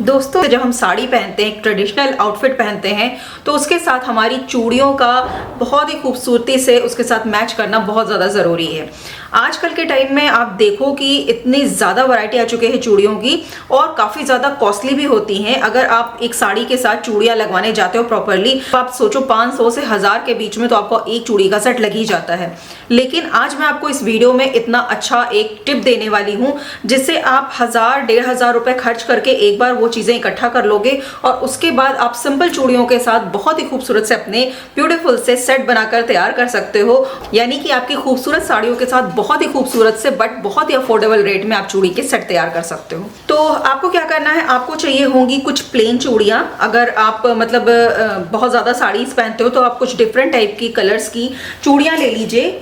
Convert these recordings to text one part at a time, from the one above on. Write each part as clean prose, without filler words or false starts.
दोस्तों, जब हम साड़ी पहनते हैं, एक ट्रेडिशनल आउटफिट पहनते हैं, तो उसके साथ हमारी चूड़ियों का बहुत ही खूबसूरती से उसके साथ मैच करना बहुत ज़्यादा ज़रूरी है। आजकल के टाइम में आप देखो कि इतनी ज़्यादा वैरायटी आ चुके हैं चूड़ियों की, और काफ़ी ज़्यादा कॉस्टली भी होती हैं। अगर आप एक साड़ी के साथ चूड़ियाँ लगवाने जाते हो प्रॉपरली, तो आप सोचो 500 से 1000 के बीच में तो आपको एक चूड़ी का सेट लग ही जाता है। लेकिन आज मैं आपको इस वीडियो में इतना अच्छा एक टिप देने वाली हूँ, जिससे आप 1000-1500 रुपए खर्च करके एक बार वो चीजें इकट्ठा कर लोगे, और उसके बाद आप सिंपल चूड़ियों के साथ बहुत ही खूबसूरत से अपने ब्यूटीफुल से सेट बनाकर तैयार कर सकते हो। यानी कि आपकी खूबसूरत साड़ियों के साथ बहुत ही खूबसूरत से बट बहुत ही अफोर्डेबल रेट में आप चूड़ी के सेट तैयार कर सकते हो। तो आपको क्या करना है, आपको चाहिए होंगी कुछ प्लेन चूड़ियां। अगर आप मतलब बहुत ज्यादा साड़ीज पहनते हो तो आप कुछ डिफरेंट टाइप की कलर्स की चूड़ियां ले लीजिए।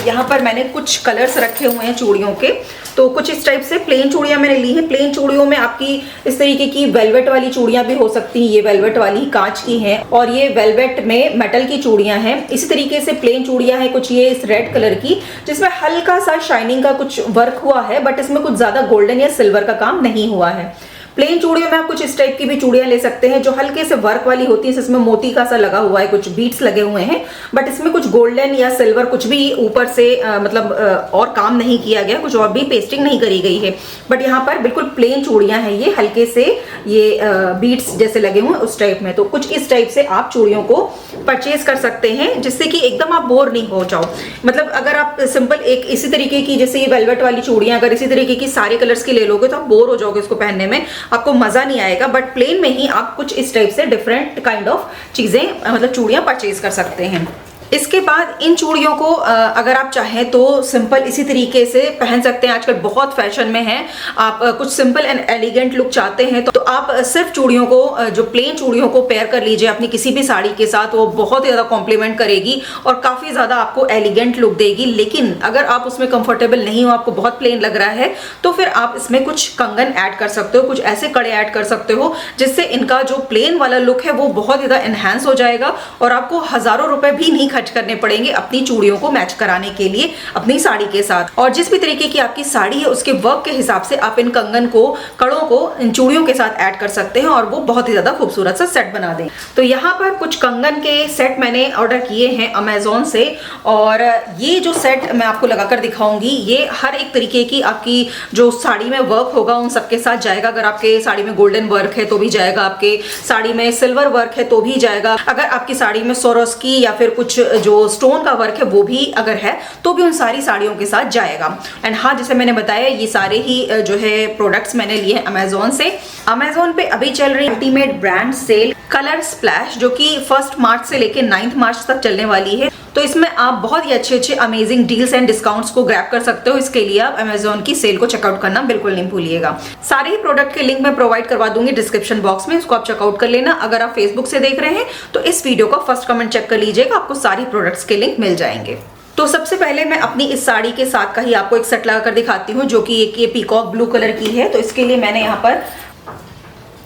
यहाँ पर मैंने कुछ कलर्स रखे हुए हैं चूड़ियों के, तो कुछ इस टाइप से प्लेन चूड़ियां मैंने ली हैं। प्लेन चूड़ियों में आपकी इस तरीके की वेलवेट वाली चूड़ियां भी हो सकती हैं। ये वेलवेट वाली कांच की हैं, और ये वेलवेट में मेटल की चूड़ियां हैं। इसी तरीके से प्लेन चूड़ियां हैं कुछ ये इस रेड कलर की, जिसमें हल्का सा शाइनिंग का कुछ वर्क हुआ है, बट इसमें कुछ ज्यादा गोल्डन या सिल्वर का काम नहीं हुआ है। प्लेन चूड़ियों में आप कुछ इस टाइप की भी चूड़ियां ले सकते हैं, जो हल्के से वर्क वाली होती है, इसमें मोती का सा लगा हुआ है, कुछ बीट्स लगे हुए हैं, बट इसमें कुछ गोल्डन या सिल्वर कुछ भी ऊपर से और काम नहीं किया गया, कुछ और भी पेस्टिंग नहीं करी गई है। बट यहाँ पर बिल्कुल प्लेन चूड़ियां हैं, ये हल्के से ये बीट्स जैसे लगे हुए हैं उस टाइप में। तो कुछ इस टाइप से आप चूड़ियों को परचेज कर सकते हैं, जिससे कि एकदम आप बोर नहीं हो जाओ। मतलब अगर आप सिंपल एक इसी तरीके की, जैसे ये वेलवेट वाली चूड़ियां अगर इसी तरीके की सारे कलर्स की ले लोगे तो आप बोर हो जाओगे इसको पहनने में, आपको मजा नहीं आएगा। बट प्लेन में ही आप कुछ इस टाइप से डिफरेंट काइंड ऑफ चीजें मतलब चूड़ियां परचेज कर सकते हैं। इसके बाद इन चूड़ियों को अगर आप चाहें तो सिंपल इसी तरीके से पहन सकते हैं। आजकल बहुत फैशन में है, आप कुछ सिंपल एंड एलिगेंट लुक चाहते हैं तो आप सिर्फ चूड़ियों को, जो प्लेन चूड़ियों को पेयर कर लीजिए अपनी किसी भी साड़ी के साथ, वो बहुत ही ज्यादा कॉम्प्लीमेंट करेगी और काफी ज्यादा आपको एलिगेंट लुक देगी। लेकिन अगर आप उसमें कंफर्टेबल नहीं हो, आपको बहुत प्लेन लग रहा है, तो फिर आप इसमें कुछ कंगन ऐड कर सकते हो, कुछ ऐसे कड़े ऐड कर सकते हो, जिससे इनका जो प्लेन वाला लुक है वो बहुत ज्यादा एनहांस हो जाएगा, और आपको हजारों रुपए भी नहीं करने पड़ेंगे अपनी चूड़ियों को मैच कराने के लिए अपनी साड़ी के साथ। और जिस भी तरीके की आपकी साड़ी है उसके वर्क के हिसाब से आप इन कंगन को, कड़ों को इन चूड़ियों के साथ ऐड कर सकते हैं, और वो बहुत ही ज्यादा खूबसूरत सा सेट बना दें। तो यहाँ पर कुछ कंगन के सेट मैंने ऑर्डर किए हैं अमेजोन से, और ये जो सेट मैं आपको लगाकर दिखाऊंगी, ये हर एक तरीके की आपकी जो साड़ी में वर्क होगा उन सबके साथ जाएगा। अगर आपके साड़ी में गोल्डन वर्क है तो भी जाएगा, आपके साड़ी में सिल्वर वर्क है तो भी जाएगा, अगर आपकी साड़ी में सोरोस्की या फिर कुछ जो स्टोन का वर्क है वो भी अगर है तो भी उन सारी साड़ियों के साथ जाएगा। एंड हाँ, जैसे मैंने बताया, ये सारे ही जो है प्रोडक्ट्स मैंने लिए हैं अमेजोन से। अमेजोन पे अभी चल रही ultimate brand sale colour splash, जो कि 1 मार्च से लेकर 9 मार्च तक चलने वाली है। तो इसमें आप बहुत ही अच्छे अमेजिंग डील्स एंड डिस्काउंट्स को ग्रैब कर सकते हो। इसके लिए आप अमेजोन की सेल को चेकआउट करना बिल्कुल नहीं भूलिएगा। सारे ही प्रोडक्ट के लिंक मैं प्रोवाइड करवा दूंगी डिस्क्रिप्शन बॉक्स में, उसको आप चेकआउट कर लेना। अगर आप फेसबुक से देख रहे हैं तो इस वीडियो का फर्स्ट कमेंट चेक कर लीजिएगा, आपको सारी प्रोडक्ट्स के लिंक मिल जाएंगे। तो सबसे पहले मैं अपनी इस साड़ी के साथ का ही आपको एक सेट लगाकर दिखाती हूँ, जो कि एक ये पीकॉक ब्लू कलर की है। तो इसके लिए मैंने यहाँ पर,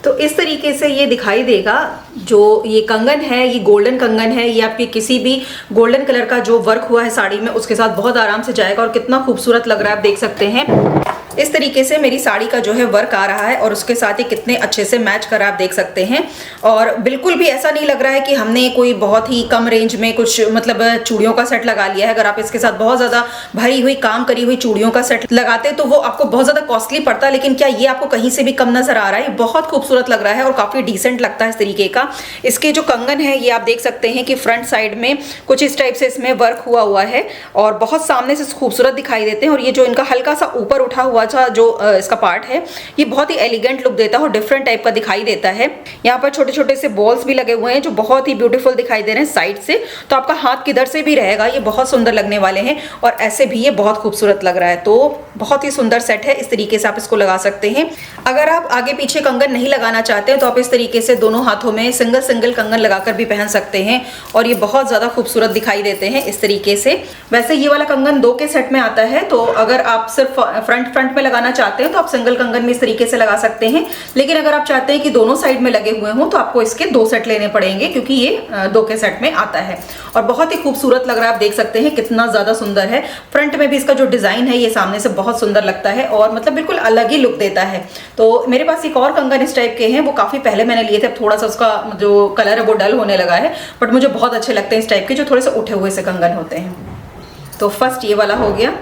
तो इस तरीके से ये दिखाई देगा। जो ये कंगन है, ये गोल्डन कंगन है, ये आपकी किसी भी गोल्डन कलर का जो वर्क हुआ है साड़ी में उसके साथ बहुत आराम से जाएगा, और कितना खूबसूरत लग रहा है आप देख सकते हैं। इस तरीके से मेरी साड़ी का जो है वर्क आ रहा है, और उसके साथ ही कितने अच्छे से मैच कर आप देख सकते हैं। और बिल्कुल भी ऐसा नहीं लग रहा है कि हमने कोई बहुत ही कम रेंज में कुछ मतलब चूड़ियों का सेट लगा लिया है। अगर आप इसके साथ बहुत ज्यादा भरी हुई काम करी हुई चूड़ियों का सेट लगाते तो वो आपको बहुत ज्यादा कॉस्टली पड़ता, लेकिन क्या ये आपको कहीं से भी कम नजर आ रहा है? बहुत खूबसूरत लग रहा है और काफी डिसेंट लगता है इस तरीके का। इसके जो कंगन है ये आप देख सकते हैं कि फ्रंट साइड में कुछ इस टाइप से इसमें वर्क हुआ है, और बहुत सामने से खूबसूरत दिखाई देते हैं। और ये जो इनका हल्का सा ऊपर उठा हुआ जो इसका पार्ट है, ये बहुत ही एलिगेंट लुक देता है और डिफरेंट टाइप का दिखाई देता है। यहाँ पर छोटे छोटे से बॉल्स भी लगे हुए हैं जो बहुत ही ब्यूटीफुल दिखाई दे रहे हैं साइड से। तो आपका हाथ किधर से भी रहेगा, ये बहुत सुंदर लगने वाले हैं, और ऐसे भी ये बहुत खूबसूरत लग रहा है। तो बहुत ही सुंदर सेट है, इस तरीके से आप इसको लगा सकते हैं। अगर आप आगे पीछे कंगन नहीं लगाना चाहते हैं तो आप इस तरीके से दोनों हाथों में सिंगल सिंगल कंगन लगाकर भी पहन सकते हैं, और ये बहुत ज्यादा खूबसूरत दिखाई देते हैं इस तरीके से। वैसे ये वाला कंगन 2 के सेट में आता है, तो अगर आप सिर्फ फ्रंट में लगाना चाहते हैं तो आप सिंगल कंगन में इस तरीके से लगा सकते हैं, लेकिन अगर आप चाहते हैं कि दोनों साइड में लगे हुए हों तो आपको इसके 2 सेट लेने पड़ेंगे, क्योंकि ये 2 के सेट में आता है। और बहुत ही खूबसूरत लग रहा है, आप देख सकते हैं कितना ज्यादा सुंदर है। फ्रंट में भी इसका जो डिजाइन है ये सामने से बहुत सुंदर लगता है और मतलब बिल्कुल अलग ही लुक देता है। तो मेरे पास एक और कंगन इस टाइप के हैं, वो काफी पहले मैंने लिए थे, अब थोड़ा सा उसका जो कलर है वो डल होने लगा है, बट मुझे बहुत अच्छे लगते हैं इस टाइप के जो थोड़े से उठे हुए से कंगन होते हैं। तो फर्स्ट ये वाला हो गया।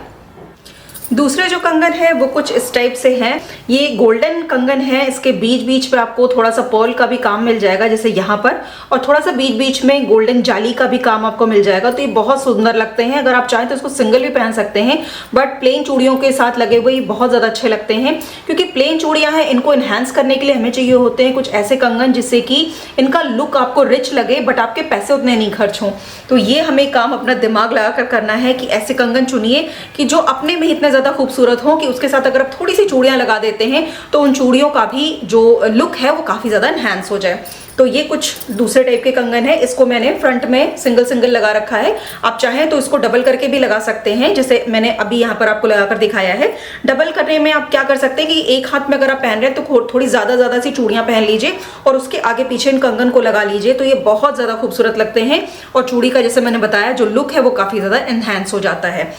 दूसरे जो कंगन है वो कुछ इस टाइप से है, ये गोल्डन कंगन है, इसके बीच बीच पे आपको थोड़ा सा पर्ल का भी काम मिल जाएगा जैसे यहाँ पर, और थोड़ा सा बीच बीच में गोल्डन जाली का भी काम आपको मिल जाएगा। तो ये बहुत सुंदर लगते हैं, अगर आप चाहें तो इसको सिंगल भी पहन सकते हैं, बट प्लेन चूड़ियों के साथ लगे हुए ये बहुत ज्यादा अच्छे लगते हैं, क्योंकि प्लेन चूड़ियां हैं, इनको इनहेंस करने के लिए हमें चाहिए होते हैं कुछ ऐसे कंगन जिससे कि इनका लुक आपको रिच लगे बट आपके पैसे उतने नहीं खर्च हों। तो ये हमें काम अपना दिमाग लगाकर करना है कि ऐसे कंगन चुनिए कि जो अपने में इतने ज्यादा खूबसूरत हो कि उसके साथ अगर आप थोड़ी सी चूड़ियां लगा देते हैं तो उन चूड़ियों का भी जो लुक है वो काफी ज्यादा एनहांस हो जाए। तो ये कुछ दूसरे टाइप के कंगन है, इसको मैंने फ्रंट में सिंगल सिंगल लगा रखा है, आप चाहें तो इसको डबल करके भी लगा सकते हैं, जैसे मैंने अभी यहाँ पर आपको लगाकर दिखाया है। डबल करने में आप क्या कर सकते हैं कि एक हाथ में अगर आप पहन रहे हैं तो थोड़ी ज्यादा सी चूड़ियां पहन लीजिए और उसके आगे पीछे इन कंगन को लगा लीजिए, तो ये बहुत ज्यादा खूबसूरत लगते हैं और चूड़ी का जैसे मैंने बताया जो लुक है वो काफी ज्यादा एनहांस हो जाता है।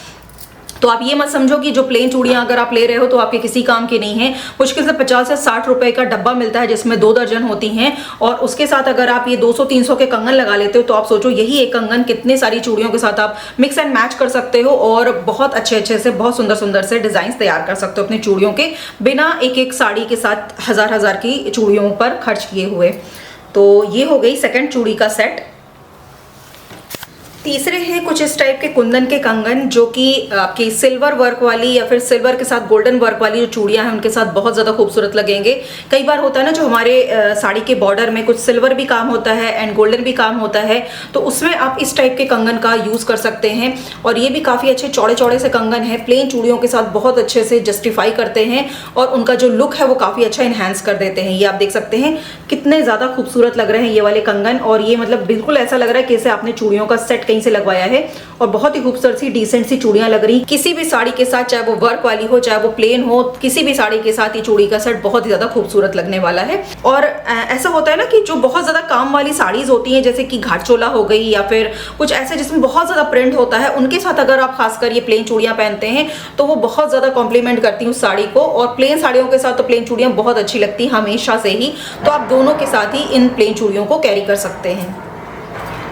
तो आप ये मत समझो कि जो प्लेन चूड़ियां अगर आप ले रहे हो तो आपके किसी काम की नहीं है। मुश्किल से 50 से 60 रुपए का डब्बा मिलता है जिसमें 2 दर्जन होती हैं, और उसके साथ अगर आप ये 200-300 के कंगन लगा लेते हो तो आप सोचो यही एक कंगन कितने सारी चूड़ियों के साथ आप मिक्स एंड मैच कर सकते हो और बहुत अच्छे से बहुत सुंदर से डिजाइन तैयार कर सकते हो अपनी चूड़ियों के, बिना एक साड़ी के साथ हजार की चूड़ियों पर खर्च किए हुए। तो ये हो गई सेकंड चूड़ी का सेट। तीसरे हैं कुछ इस टाइप के कुंदन के कंगन जो कि आपकी सिल्वर वर्क वाली या फिर सिल्वर के साथ गोल्डन वर्क वाली जो चूड़ियां हैं उनके साथ बहुत ज़्यादा खूबसूरत लगेंगे। कई बार होता है ना जो हमारे साड़ी के बॉर्डर में कुछ सिल्वर भी काम होता है एंड गोल्डन भी काम होता है, तो उसमें आप इस टाइप के कंगन का यूज़ कर सकते हैं। और ये भी काफ़ी अच्छे चौड़े से कंगन है, प्लेन चूड़ियों के साथ बहुत अच्छे से जस्टिफाई करते हैं और उनका जो लुक है वो काफ़ी अच्छा इन्हेंस कर देते हैं। ये आप देख सकते हैं कितने ज़्यादा खूबसूरत लग रहे हैं ये वाले कंगन, और ये मतलब बिल्कुल ऐसा लग रहा है कि जैसे आपने चूड़ियों का सेट से लगवाया है और बहुत ही खूबसूरत सी डिसेंट सी चूड़ियां लग रही किसी भी साड़ी के साथ, चाहे वो वर्क वाली हो चाहे वो प्लेन हो, किसी भी साड़ी के साथ ये चूड़ी का सेट बहुत ही ज्यादा खूबसूरत लगने वाला है। और ऐसा होता है ना कि जो बहुत ज्यादा काम वाली साड़ीज होती हैं जैसे कि घाट चोला हो गई या फिर कुछ ऐसे जिसमें बहुत ज्यादा प्रिंट होता है, उनके साथ अगर आप खासकर ये प्लेन चूड़ियां पहनते हैं तो वो बहुत ज्यादा कॉम्प्लीमेंट करती हैं उस साड़ी को, और प्लेन साड़ियों के साथ तो प्लेन चूड़ियां बहुत अच्छी लगती हमेशा से ही। तो आप दोनों के साथ ही इन प्लेन चूड़ियों को कैरी कर सकते हैं।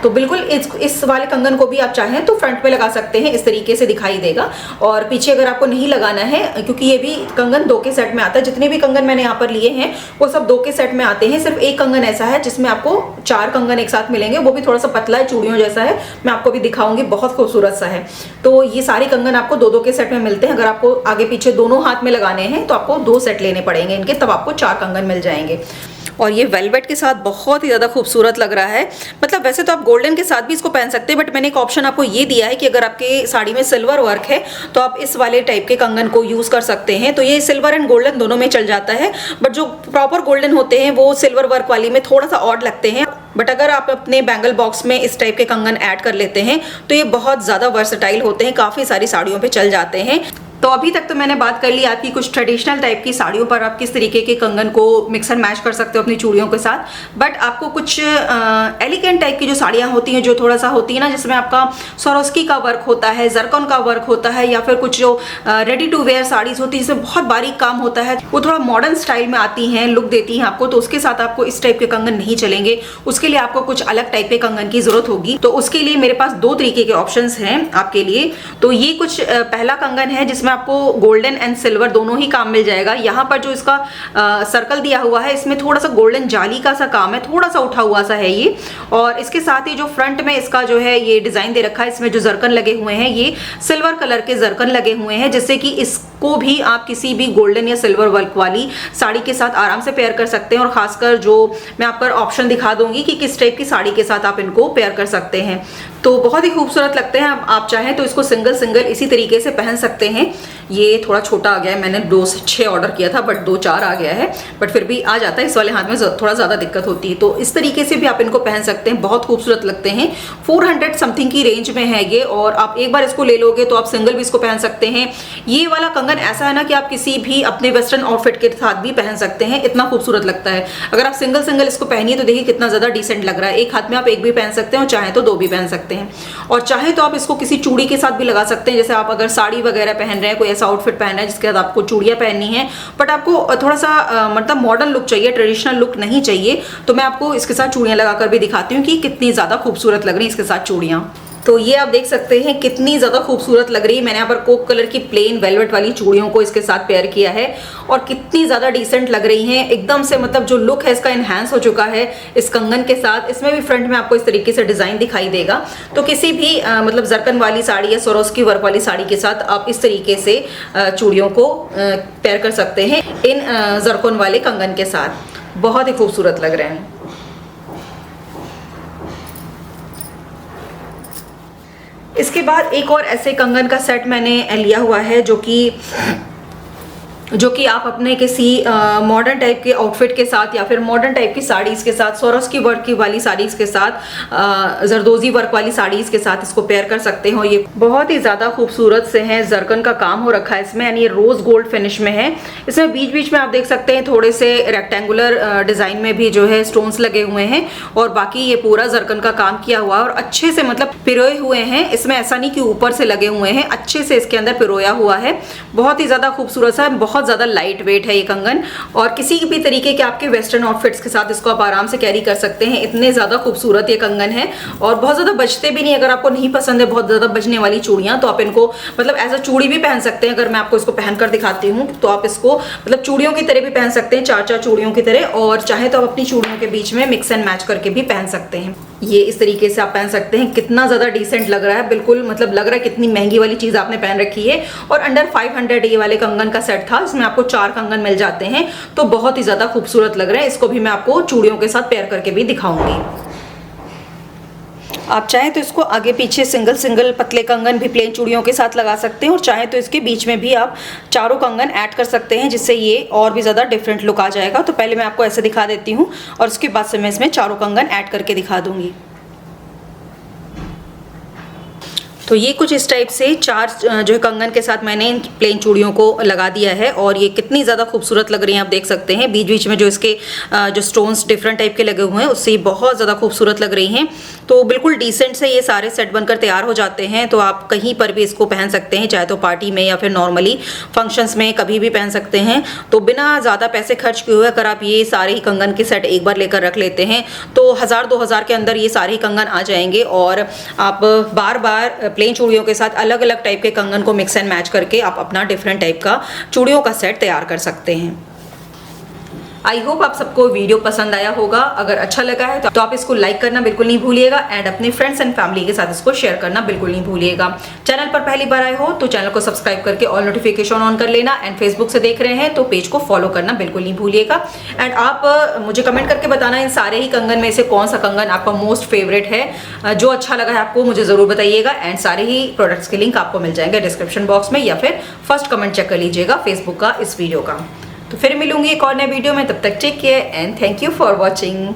तो बिल्कुल इस वाले कंगन को भी आप चाहें तो फ्रंट पे लगा सकते हैं, इस तरीके से दिखाई देगा। और पीछे अगर आपको नहीं लगाना है, क्योंकि ये भी कंगन 2 के सेट में आता है, जितने भी कंगन मैंने यहाँ पर लिए हैं वो सब 2 के सेट में आते हैं। सिर्फ एक कंगन ऐसा है जिसमें आपको 4 कंगन एक साथ मिलेंगे, वो भी थोड़ा सा पतला है, चूड़ियों जैसा है, मैं आपको भी दिखाऊंगी, बहुत खूबसूरत सा है। तो ये सारे कंगन आपको 2-2 के सेट में मिलते हैं। अगर आपको आगे पीछे दोनों हाथ में लगाने हैं तो आपको 2 सेट लेने पड़ेंगे इनके, तब आपको 4 कंगन मिल जाएंगे। और ये वेलवेट के साथ बहुत ही ज़्यादा खूबसूरत लग रहा है। मतलब वैसे तो आप गोल्डन के साथ भी इसको पहन सकते हैं, बट मैंने एक ऑप्शन आपको ये दिया है कि अगर आपके साड़ी में सिल्वर वर्क है तो आप इस वाले टाइप के कंगन को यूज़ कर सकते हैं। तो ये सिल्वर एंड गोल्डन दोनों में चल जाता है, बट जो प्रॉपर गोल्डन होते हैं वो सिल्वर वर्क वाली में थोड़ा सा ऑड लगते हैं। बट अगर आप अपने बैंगल बॉक्स में इस टाइप के कंगन ऐड कर लेते हैं तो ये बहुत ज़्यादा वर्सेटाइल होते हैं, काफ़ी सारी साड़ियों पे चल जाते हैं। तो अभी तक तो मैंने बात कर ली आपकी कुछ ट्रेडिशनल टाइप की साड़ियों पर आप किस तरीके के कंगन को मिक्स एंड मैच कर सकते हो अपनी चूड़ियों के साथ, बट आपको कुछ एलिगेंट टाइप की जो साड़ियाँ होती हैं जो थोड़ा सा होती है ना, जिसमें आपका स्वरोस्की का वर्क होता है, जरकन का वर्क होता है, या फिर कुछ जो रेडी टू वेयर साड़ीज होती है जिसमें बहुत बारीक काम होता है, वो थोड़ा मॉडर्न स्टाइल में आती हैं, लुक देती हैं आपको, तो उसके साथ आपको इस टाइप के कंगन नहीं चलेंगे। उसके लिए आपको कुछ अलग टाइप के कंगन की जरूरत होगी। तो उसके लिए मेरे पास 2 तरीके के ऑप्शन हैं आपके लिए। तो ये कुछ पहला कंगन है जिसमें आपको गोल्डन एंड सिल्वर दोनों ही काम मिल जाएगा। यहाँ पर जो इसका सर्कल दिया हुआ है इसमें थोड़ा सा गोल्डन जाली का सा काम है, थोड़ा सा उठा हुआ सा है ये। और इसके साथ ही जो फ्रंट में इसका जो है ये डिजाइन दे रखा है, इसमें जो जरकन लगे हुए हैं ये सिल्वर कलर के जरकन लगे हुए हैं, जिससे कि इसको भी आप किसी भी गोल्डन या सिल्वर वर्क वाली साड़ी के साथ आराम से पेयर कर सकते हैं। और खासकर जो मैं आपको ऑप्शन दिखा दूंगी कि किस टाइप की साड़ी के साथ आप इनको पेयर कर सकते हैं, तो बहुत ही खूबसूरत लगते हैं। आप चाहें तो इसको सिंगल इसी तरीके से पहन सकते हैं। ये थोड़ा छोटा आ गया है, मैंने 2 से 6 ऑर्डर किया था बट 2-4 आ गया है, बट फिर भी आ जाता है। इस वाले हाथ में थोड़ा ज़्यादा दिक्कत होती है। तो इस तरीके से भी आप इनको पहन सकते हैं, बहुत खूबसूरत लगते हैं। 400 समथिंग की रेंज में है ये, और आप एक बार इसको ले लोगे तो आप सिंगल भी इसको पहन सकते हैं। ये वाला कंगन ऐसा है ना कि आप किसी भी अपने वेस्टर्न आउटफिट के साथ भी पहन सकते हैं, इतना खूबसूरत लगता है। अगर आप सिंगल सिंगल इसको पहनिए तो देखिए कितना ज़्यादा डिसेंट लग रहा है। एक हाथ में आप एक भी पहन सकते हैं और चाहे तो 2 भी पहन सकते हैं, और चाहे तो आप इसको किसी चूड़ी के साथ भी लगा सकते हैं। जैसे आप अगर साड़ी वगैरह पहन रहे हैं, कोई ऐसा आउटफिट पहन रहे हैं जिसके साथ आपको चूड़ियाँ पहननी है बट आपको थोड़ा सा मतलब मॉडर्न लुक चाहिए, ट्रेडिशनल लुक नहीं चाहिए, तो मैं आपको इसके साथ चूड़ियाँ लगाकर भी दिखाती हूँ कि कितनी ज़्यादा खूबसूरत लग रही है इसके साथ चूड़ियाँ। तो ये आप देख सकते हैं कितनी ज़्यादा खूबसूरत लग रही है। मैंने यहाँ पर कोक कलर की प्लेन वेलवेट वाली चूड़ियों को इसके साथ पेयर किया है, और कितनी ज़्यादा डिसेंट लग रही हैं एकदम से। मतलब जो लुक है इसका इन्हांस हो चुका है इस कंगन के साथ। इसमें भी फ्रंट में आपको इस तरीके से डिज़ाइन दिखाई देगा। तो किसी भी मतलब जरकन वाली साड़ी या सोरोस्की वर्क वाली साड़ी के साथ आप इस तरीके से चूड़ियों को पेयर कर सकते हैं इन जरकन वाले कंगन के साथ। बहुत ही खूबसूरत लग रहे हैं। इसके बाद एक और ऐसे कंगन का सेट मैंने लिया हुआ है जो कि आप अपने किसी मॉडर्न टाइप के आउटफिट के साथ या फिर मॉडर्न टाइप की साड़ीज़ के साथ, सोरोस्की वर्क की वाली साड़ीज़ के साथ, जरदोजी वर्क वाली साड़ीज़ के साथ इसको पेयर कर सकते हो। ये बहुत ही ज़्यादा खूबसूरत से हैं, जरकन का काम हो रखा है इसमें, यानी ये रोज़ गोल्ड फिनिश में है। इसमें बीच बीच में आप देख सकते हैं थोड़े से रेक्टेंगुलर डिज़ाइन में भी जो है स्टोन्स लगे हुए हैं, और बाकी ये पूरा जरकन का काम किया हुआ है और अच्छे से मतलब पिरोए हुए हैं। इसमें ऐसा नहीं कि ऊपर से लगे हुए हैं, अच्छे से इसके अंदर पिरोया हुआ है। बहुत ही ज़्यादा खूबसूरत सा, बहुत ज़्यादा लाइट वेट है ये कंगन, और किसी भी तरीके के आपके वेस्टर्न आउटफिट्स के साथ इसको आप आराम से कैरी कर सकते हैं। इतने ज़्यादा खूबसूरत ये कंगन है, और बहुत ज़्यादा बजते भी नहीं। अगर आपको नहीं पसंद है बहुत ज़्यादा बजने वाली चूड़ियाँ, तो आप इनको मतलब एज अ चूड़ी भी पहन सकते हैं। अगर मैं आपको इसको पहनकर दिखाती हूँ तो आप इसको मतलब चूड़ियों की तरह भी पहन सकते हैं, 4-4 चूड़ियों की तरह, और चाहे तो आप अपनी चूड़ियों के बीच में मिक्स एंड मैच करके भी पहन सकते हैं। ये इस तरीके से आप पहन सकते हैं। कितना ज़्यादा डिसेंट लग रहा है, बिल्कुल मतलब लग रहा है कितनी महंगी वाली चीज़ आपने पहन रखी है। और अंडर 500 ये वाले कंगन का सेट था, इसमें आपको 4 कंगन मिल जाते हैं, तो बहुत ही ज़्यादा खूबसूरत लग रहा है। इसको भी मैं आपको चूड़ियों के साथ पेयर करके भी दिखाऊंगी। आप चाहें तो इसको आगे पीछे सिंगल सिंगल पतले कंगन भी प्लेन चूड़ियों के साथ लगा सकते हैं, और चाहें तो इसके बीच में भी आप चारों कंगन ऐड कर सकते हैं, जिससे ये और भी ज़्यादा डिफरेंट लुक आ जाएगा। तो पहले मैं आपको ऐसे दिखा देती हूँ, और उसके बाद से मैं इसमें चारों कंगन ऐड करके दिखा दूँगी। तो ये कुछ इस टाइप से 4 जो है कंगन के साथ मैंने इन प्लेन चूड़ियों को लगा दिया है, और ये कितनी ज़्यादा खूबसूरत लग रही हैं आप देख सकते हैं। बीच बीच में जो इसके जो स्टोन्स डिफरेंट टाइप के लगे हुए हैं उससे ये बहुत ज़्यादा खूबसूरत लग रही हैं। तो बिल्कुल डिसेंट से ये सारे सेट बनकर तैयार हो जाते हैं। तो आप कहीं पर भी इसको पहन सकते हैं, चाहे तो पार्टी में या फिर नॉर्मली फंक्शंस में कभी भी पहन सकते हैं। तो बिना ज़्यादा पैसे खर्च किए हुए अगर आप ये सारे ही कंगन के सेट एक बार लेकर रख लेते हैं तो 1000-2000 के अंदर ये सारे ही कंगन आ जाएंगे, और आप बार बार प्लेन चूड़ियों के साथ अलग अलग टाइप के कंगन को मिक्स एंड मैच करके आप अपना डिफरेंट टाइप का चूड़ियों का सेट तैयार कर सकते हैं। आई होप आप सबको वीडियो पसंद आया होगा। अगर अच्छा लगा है तो आप इसको लाइक करना बिल्कुल नहीं भूलिएगा, एंड अपने फ्रेंड्स एंड फैमिली के साथ इसको शेयर करना बिल्कुल नहीं भूलिएगा। चैनल पर पहली बार आए हो तो चैनल को सब्सक्राइब करके ऑल नोटिफिकेशन ऑन कर लेना, एंड फेसबुक से देख रहे हैं तो पेज को फॉलो करना बिल्कुल नहीं भूलिएगा। एंड आप मुझे कमेंट करके बताना इन सारे ही कंगन में से कौन सा कंगन आपका मोस्ट फेवरेट है, जो अच्छा लगा है आपको मुझे ज़रूर बताइएगा। एंड सारे ही प्रोडक्ट्स के लिंक आपको मिल जाएंगे डिस्क्रिप्शन बॉक्स में, या फिर फर्स्ट कमेंट चेक कर लीजिएगा फेसबुक का इस वीडियो का। तो फिर मिलूंगी एक और नए वीडियो में, तब तक take care and thank you for watching.